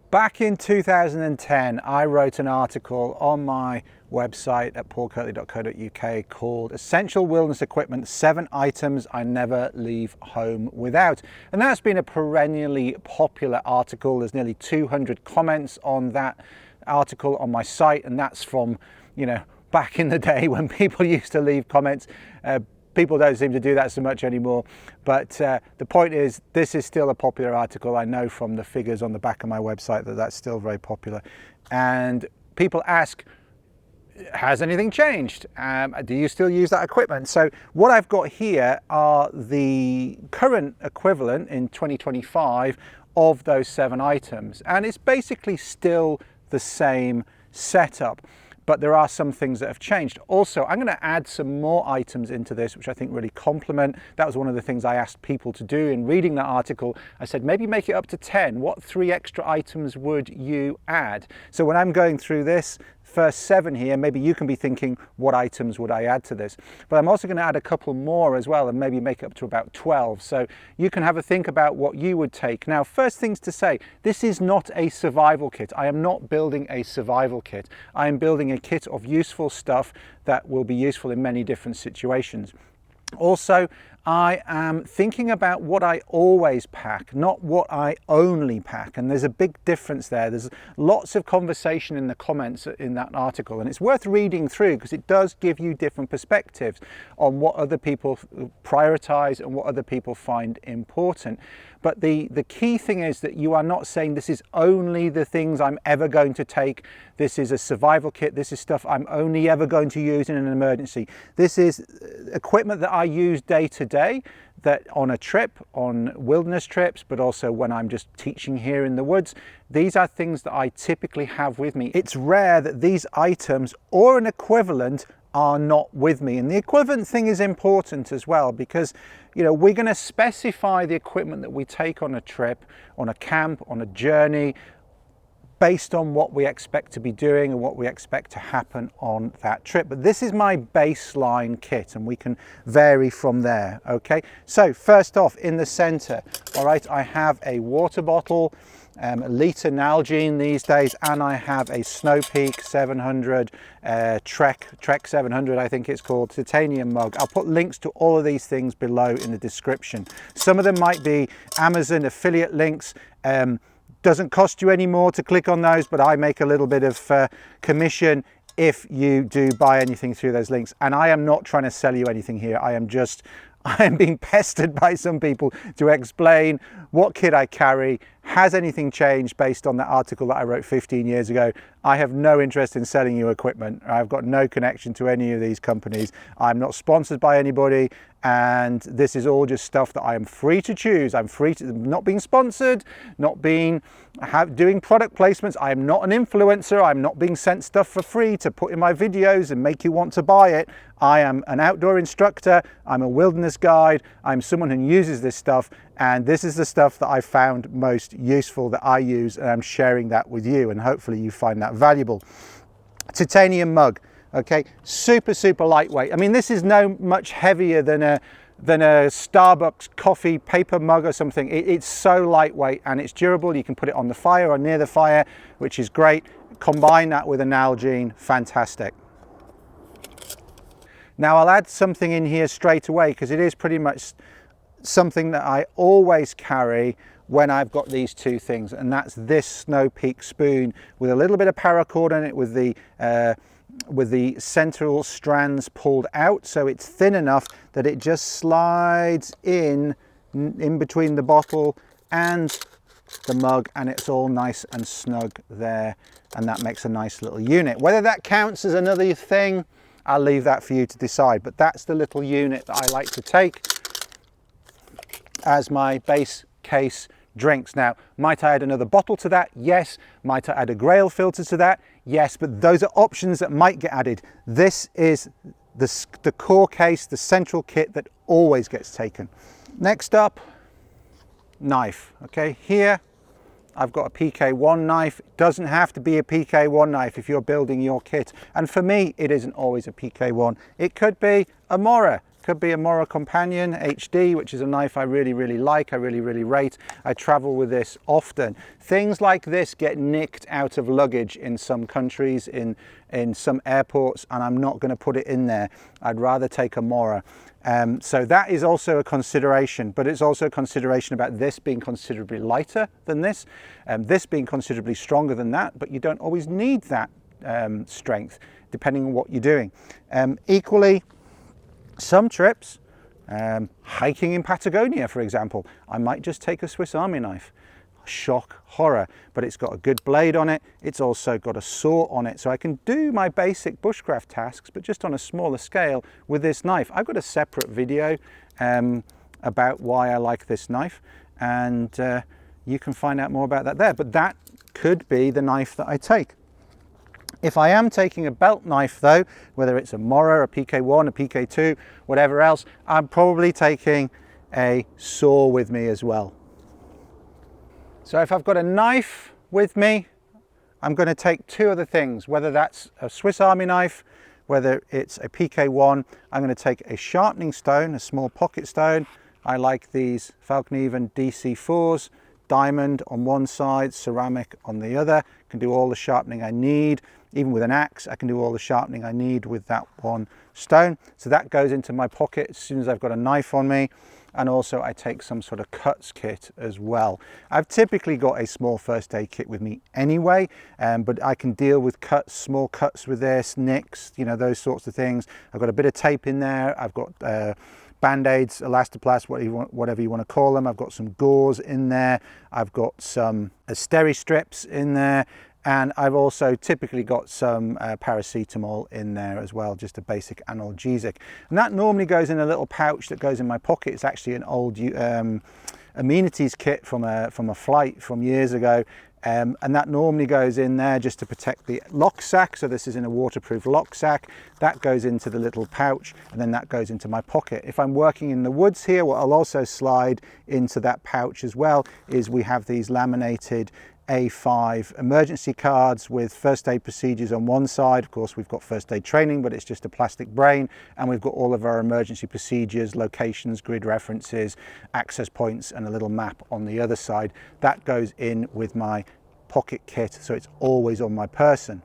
Back in 2010, I wrote an article on my website at paulkirtley.co.uk called Essential Wilderness Equipment, 7 Items I Never Leave Home Without. And that's been a perennially popular article. There's nearly 200 comments on that article on my site, and that's from, back in the day when people used to leave comments. People don't seem to do that so much anymore, but the point is, this is still a popular article. I know from the figures on the back of my website that that's still very popular. And people ask, has anything changed? Do you still use that equipment? So what I've got here are the current equivalent in 2025 of those 7 items. And it's basically still the same setup, but there are some things that have changed. Also, I'm going to add some more items into this, which I think really complement. That was one of the things I asked people to do in reading that article. I said, maybe make it up to 10. What 3 extra items would you add? So when I'm going through this first 7 here, maybe you can be thinking, what items would I add to this? But I'm also going to add a couple more as well, and maybe make it up to about 12. So you can have a think about what you would take. Now, first things to say, this is not a survival kit. I am not building a survival kit. I am building a kit of useful stuff that will be useful in many different situations. Also, I am thinking about what I always pack, not what I only pack. And there's a big difference there. There's lots of conversation in the comments in that article, and it's worth reading through because it does give you different perspectives on what other people prioritize and what other people find important. But the key thing is that you are not saying this is only the things I'm ever going to take. This is a survival kit. This is stuff I'm only ever going to use in an emergency. This is equipment that I use day to day, that on a trip, on wilderness trips, but also when I'm just teaching here in the woods. These are things that I typically have with me. It's rare that these items or an equivalent are not with me. And the equivalent thing is important as well, because we're going to specify the equipment that we take on a trip, on a camp, on a journey, based on what we expect to be doing and what we expect to happen on that trip. But this is my baseline kit, and we can vary from there. Okay, so first off, in the center, all right, I have a water bottle, a litre Nalgene these days, and I have a Snow Peak 700 Trek 700, I think it's called, titanium mug. I'll put links to all of these things below in the description. Some of them might be Amazon affiliate links. Doesn't cost you any more to click on those, but I make a little bit of commission if you do buy anything through those links. And I am not trying to sell you anything here. I am being pestered by some people to explain what kit I carry. Has anything changed based on that article that I wrote 15 years ago? I have no interest in selling you equipment. I've got no connection to any of these companies. I'm not sponsored by anybody, and this is all just stuff that I am free to choose. I'm free to, not being sponsored, not being doing product placements. I am not an influencer. I'm not being sent stuff for free to put in my videos and make you want to buy it. I am an outdoor instructor. I'm a wilderness guide. I'm someone who uses this stuff, and this is the stuff that I found most useful that I use, and I'm sharing that with you, and hopefully you find that valuable. Titanium mug, okay, super lightweight. I mean, this is no much heavier than a Starbucks coffee paper mug or something. It's so lightweight and it's durable. You can put it on the fire or near the fire, which is great. Combine that with a Nalgene, fantastic. Now I'll add something in here straight away because it is pretty much something that I always carry when I've got these 2 things, and that's this Snow Peak spoon with a little bit of paracord in it, with the central strands pulled out, so it's thin enough that it just slides in between the bottle and the mug, and it's all nice and snug there, and that makes a nice little unit. Whether that counts as another thing, I'll leave that for you to decide, but that's the little unit that I like to take as my base case drinks. Now, might I add another bottle to that? Yes. Might I add a Grail filter to that? Yes, but those are options that might get added. This is the core case, the central kit that always gets taken. Next up, knife. Okay, here I've got a PK1 knife. It doesn't have to be a PK1 knife if you're building your kit. And for me, it isn't always a PK1. It could be a Mora, could be a Mora Companion HD, which is a knife I really, really like, I really, really rate. I travel with this often. Things like this get nicked out of luggage in some countries, in some airports, and I'm not going to put it in there. I'd rather take a Mora. So that is also a consideration, but it's also a consideration about this being considerably lighter than this, this being considerably stronger than that, but you don't always need that strength depending on what you're doing. Equally, some trips, hiking in Patagonia, for example, I might just take a Swiss Army knife. Shock, horror, but it's got a good blade on it. It's also got a saw on it, so I can do my basic bushcraft tasks, but just on a smaller scale with this knife. I've got a separate video about why I like this knife, and you can find out more about that there, but that could be the knife that I take. If I am taking a belt knife though, whether it's a Mora, a PK1, a PK2, whatever else, I'm probably taking a saw with me as well. So if I've got a knife with me, I'm going to take two other things, whether that's a Swiss Army knife, whether it's a PK1, I'm going to take a sharpening stone, a small pocket stone. I like these Falcon DC4s, diamond on one side, ceramic on the other. Can do all the sharpening I need. Even with an axe, I can do all the sharpening I need with that one stone. So that goes into my pocket as soon as I've got a knife on me. And also I take some sort of cuts kit as well. I've typically got a small first aid kit with me anyway, but I can deal with cuts, small cuts with this, nicks, you know, those sorts of things. I've got a bit of tape in there. I've got Band-Aids, elastoplast, whatever you want to call them. I've got some gauze in there. I've got some steri strips in there. And I've also typically got some paracetamol in there as well, just a basic analgesic. And that normally goes in a little pouch that goes in my pocket. It's actually an old amenities kit from a flight from years ago. And that normally goes in there just to protect the lock sack. So this is in a waterproof lock sack. That goes into the little pouch, and then that goes into my pocket. If I'm working in the woods here, what I'll also slide into that pouch as well is we have these laminated A5 emergency cards with first aid procedures on one side. Of course, we've got first aid training, but it's just a plastic brain, and we've got all of our emergency procedures, locations, grid references, access points, and a little map on the other side. That goes in with my pocket kit, so it's always on my person.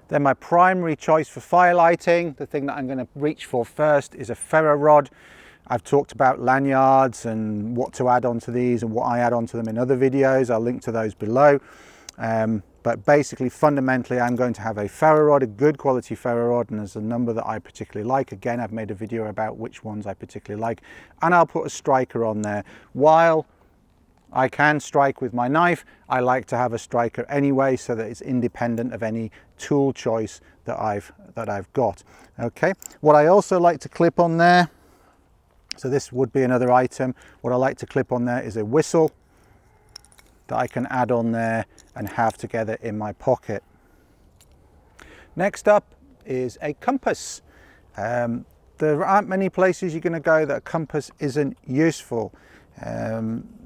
Then my primary choice for firelighting, the thing that I'm going to reach for first, is a ferro rod. I've talked about lanyards and what to add onto these and what I add onto them in other videos. I'll link to those below. But basically, fundamentally, I'm going to have a ferro rod, a good quality ferro rod, and there's a number that I particularly like. Again, I've made a video about which ones I particularly like. And I'll put a striker on there. While I can strike with my knife, I like to have a striker anyway, so that it's independent of any tool choice that I've got. Okay. What I also like to clip on there, so this would be another item. What I like to clip on there is a whistle that I can add on there and have together in my pocket. Next up is a compass. There aren't many places you're going to go that a compass isn't useful.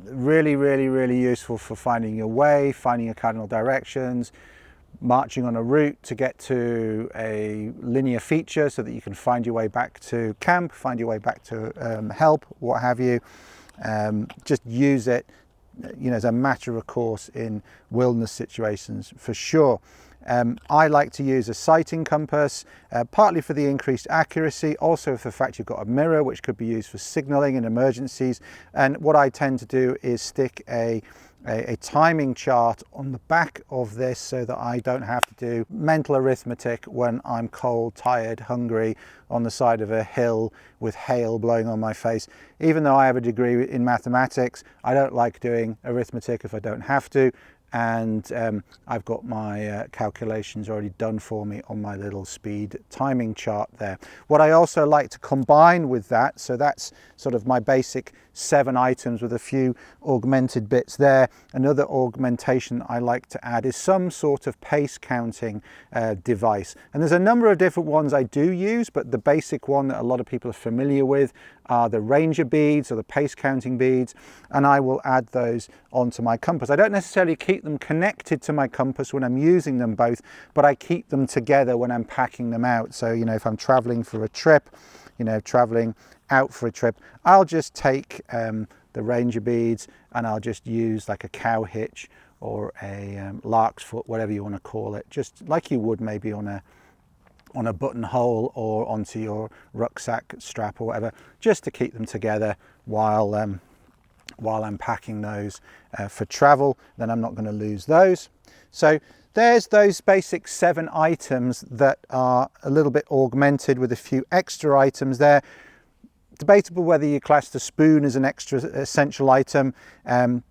Really, really, really useful for finding your way, finding your cardinal directions, marching on a route to get to a linear feature so that you can find your way back to camp, find your way back to help, what have you. Just use it, you know, as a matter of course in wilderness situations for sure. I like to use a sighting compass, partly for the increased accuracy, also for the fact you've got a mirror which could be used for signaling in emergencies. And what I tend to do is stick a timing chart on the back of this so that I don't have to do mental arithmetic when I'm cold, tired, hungry on the side of a hill with hail blowing on my face. Even though I have a degree in mathematics, I don't like doing arithmetic if I don't have to. And I've got my calculations already done for me on my little speed timing chart there. What I also like to combine with that, so that's sort of my basic 7 items with a few augmented bits there. Another augmentation I like to add is some sort of pace counting device. And there's a number of different ones I do use, but the basic one that a lot of people are familiar with are the ranger beads or the pace counting beads, and I will add those onto my compass. I don't necessarily keep them connected to my compass when I'm using them both, but I keep them together when I'm packing them out. So, you know, if I'm traveling for a trip, you know, traveling out for a trip, I'll just take the ranger beads and I'll just use like a cow hitch or a lark's foot, whatever you want to call it, just like you would maybe on a buttonhole or onto your rucksack strap or whatever, just to keep them together while I'm packing those for travel. Then I'm not going to lose those. So there's those basic 7 items that are a little bit augmented with a few extra items there. Debatable whether you class the spoon as an extra essential item,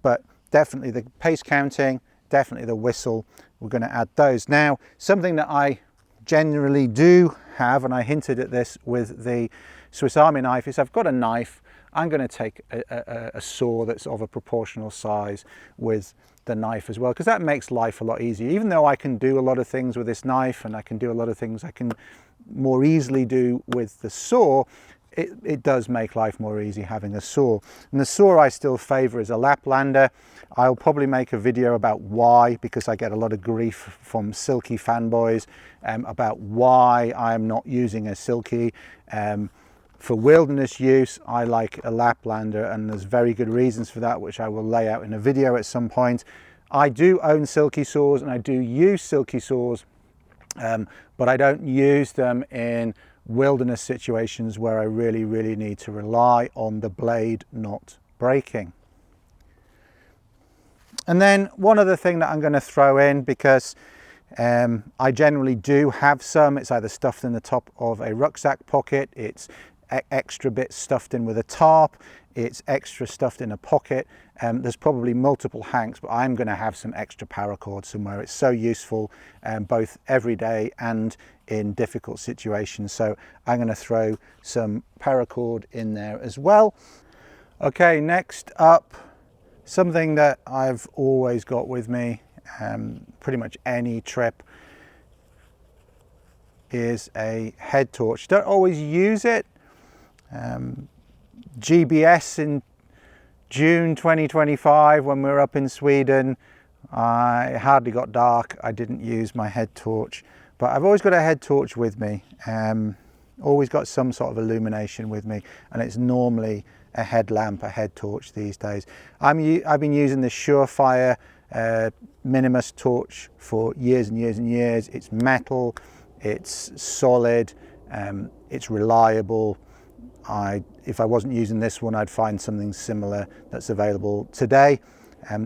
but definitely the pace counting, definitely the whistle, we're going to add those. Now, something that I generally do have, and I hinted at this with the Swiss Army knife, is I've got a knife, I'm going to take a saw that's of a proportional size with the knife as well, because that makes life a lot easier. Even though I can do a lot of things with this knife and I can do a lot of things I can more easily do with the saw, it does make life more easy having a saw. And the saw I still favour is a Laplander. I'll probably make a video about why, because I get a lot of grief from silky fanboys about why I'm not using a silky. For wilderness use, I like a Laplander, and there's very good reasons for that, which I will lay out in a video at some point. I do own silky saws and I do use silky saws, but I don't use them in wilderness situations where I really need to rely on the blade not breaking. And then one other thing that I'm going to throw in, because I generally do have some, it's either stuffed in the top of a rucksack pocket, it's extra bits stuffed in with a tarp, it's extra stuffed in a pocket. There's probably multiple hanks, but I'm going to have some extra paracord somewhere. It's so useful both every day and in difficult situations, so I'm going to throw some paracord in there as well. Okay, next up, something that I've always got with me pretty much any trip is a head torch. Don't always use it. GBS in June 2025, when we were up in Sweden, it hardly got dark. I didn't use my head torch, but I've always got a head torch with me. Always got some sort of illumination with me, and it's normally a headlamp, a head torch these days. I've been using the Surefire Minimus torch for years and years and years. It's metal, it's solid, it's reliable. If I wasn't using this one, I'd find something similar that's available today.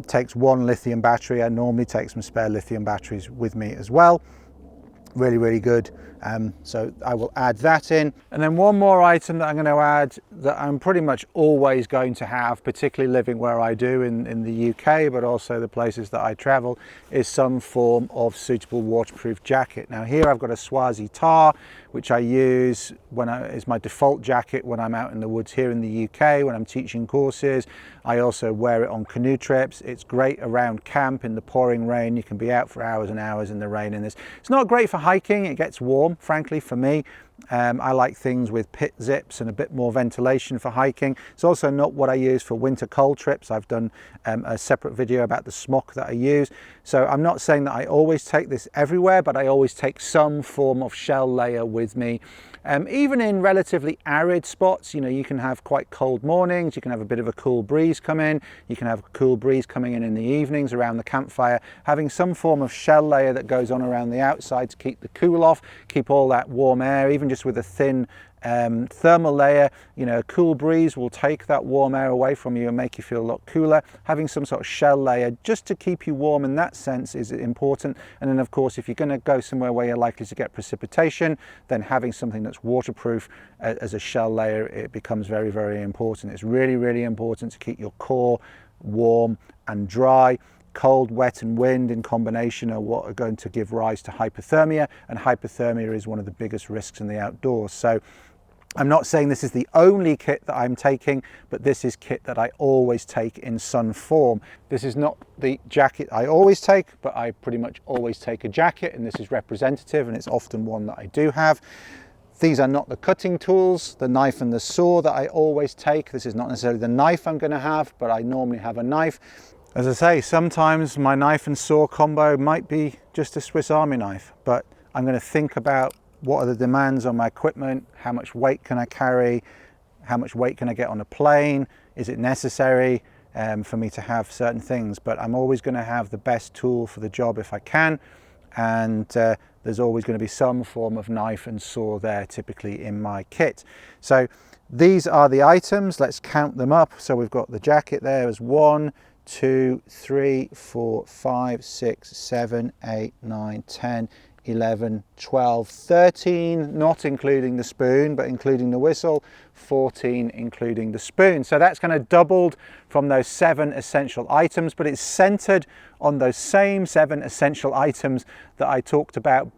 Takes 1 lithium battery. I normally take some spare lithium batteries with me as well. Really good. So I will add that in. And then one more item that I'm going to add that I'm pretty much always going to have, particularly living where I do in the UK, but also the places that I travel, is some form of suitable waterproof jacket. Now here I've got a Swazi tar, which I use is my default jacket when I'm out in the woods here in the UK, when I'm teaching courses. I also wear it on canoe trips. It's great around camp in the pouring rain. You can be out for hours and hours in the rain in this. It's not great for hiking. It gets warm, frankly, for me. I like things with pit zips and a bit more ventilation for hiking. It's also not what I use for winter cold trips. I've done a separate video about the smock that I use. So I'm not saying that I always take this everywhere, but I always take some form of shell layer with me. Even in relatively arid spots, you know, you can have quite cold mornings, you can have a bit of a cool breeze come in, you can have a cool breeze coming in the evenings around the campfire. Having some form of shell layer that goes on around the outside to keep the cool off, keep all that warm air, even just with a thin thermal layer. You know, a cool breeze will take that warm air away from you and make you feel a lot cooler. Having some sort of shell layer just to keep you warm in that sense is important. And then of course, if you're going to go somewhere where you're likely to get precipitation, then having something that's waterproof as a shell layer, it becomes very important. It's really important to keep your core warm and dry. Cold, wet and wind in combination are what are going to give rise to hypothermia, and hypothermia is one of the biggest risks in the outdoors. So I'm not saying this is the only kit that I'm taking, but this is kit that I always take in some form. This is not the jacket I always take, but I pretty much always take a jacket, and this is representative, and it's often one that I do have. These are not the cutting tools, the knife and the saw that I always take. This is not necessarily the knife I'm going to have, but I normally have a knife. As I say, sometimes my knife and saw combo might be just a Swiss Army knife, but I'm going to think about what are the demands on my equipment, how much weight can I carry, how much weight can I get on a plane, is it necessary for me to have certain things. But I'm always going to have the best tool for the job if I can, and there's always going to be some form of knife and saw there typically in my kit. So these are the items. Let's count them up. So we've got the jacket there as 1, 2, 3, 4, 5, 6, 7, 8, 9, 10, 11, 12, 13, not including the spoon, but including the whistle, 14 including the spoon. So that's kind of doubled from those 7 essential items, but it's centered on those same 7 essential items that I talked about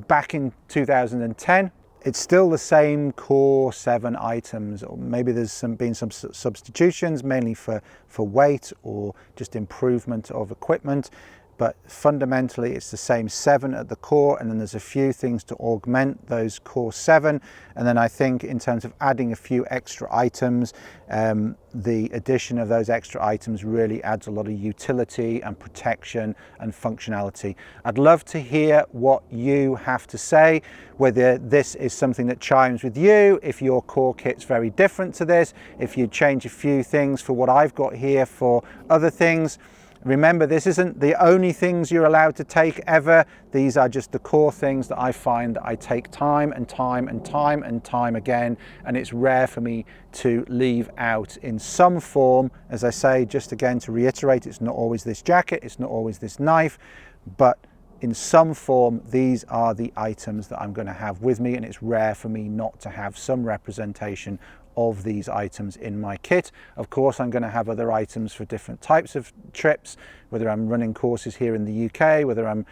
back in 2010. It's still the same core 7 items, or maybe there's been some substitutions, mainly for weight or just improvement of equipment. But fundamentally it's the same 7 at the core, and then there's a few things to augment those core 7. And then I think in terms of adding a few extra items, the addition of those extra items really adds a lot of utility and protection and functionality. I'd love to hear what you have to say, whether this is something that chimes with you, if your core kit's very different to this, if you change a few things for what I've got here for other things. Remember, this isn't the only things you're allowed to take ever. These are just the core things that I find that I take time and time and time and time again, and it's rare for me to leave out in some form. As I say, just again to reiterate, it's not always this jacket, it's not always this knife, but in some form these are the items that I'm going to have with me, and it's rare for me not to have some representation of these items in my kit. Of course, I'm going to have other items for different types of trips, whether I'm running courses here in the UK, whether I'm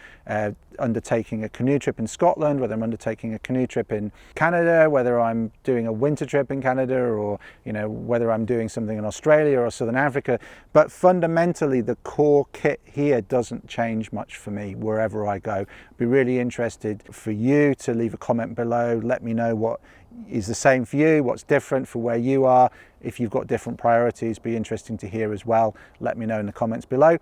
undertaking a canoe trip in Scotland, whether I'm undertaking a canoe trip in Canada, whether I'm doing a winter trip in Canada, or whether I'm doing something in Australia or Southern Africa. But fundamentally the core kit here doesn't change much for me wherever I go. I'd be really interested for you to leave a comment below. Let me know what is the same for you, what's different for where you are. If you've got different priorities, be interesting to hear as well. Let me know in the comments below.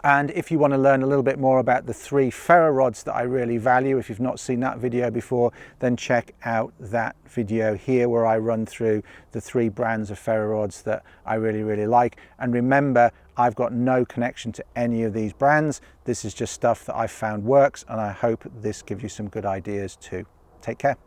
And if you want to learn a little bit more about the 3 ferro rods that I really value, if you've not seen that video before, then check out that video here where I run through the 3 brands of ferro rods that I really like. And remember, I've got no connection to any of these brands. This is just stuff that I've found works, and I hope this gives you some good ideas too. Take care.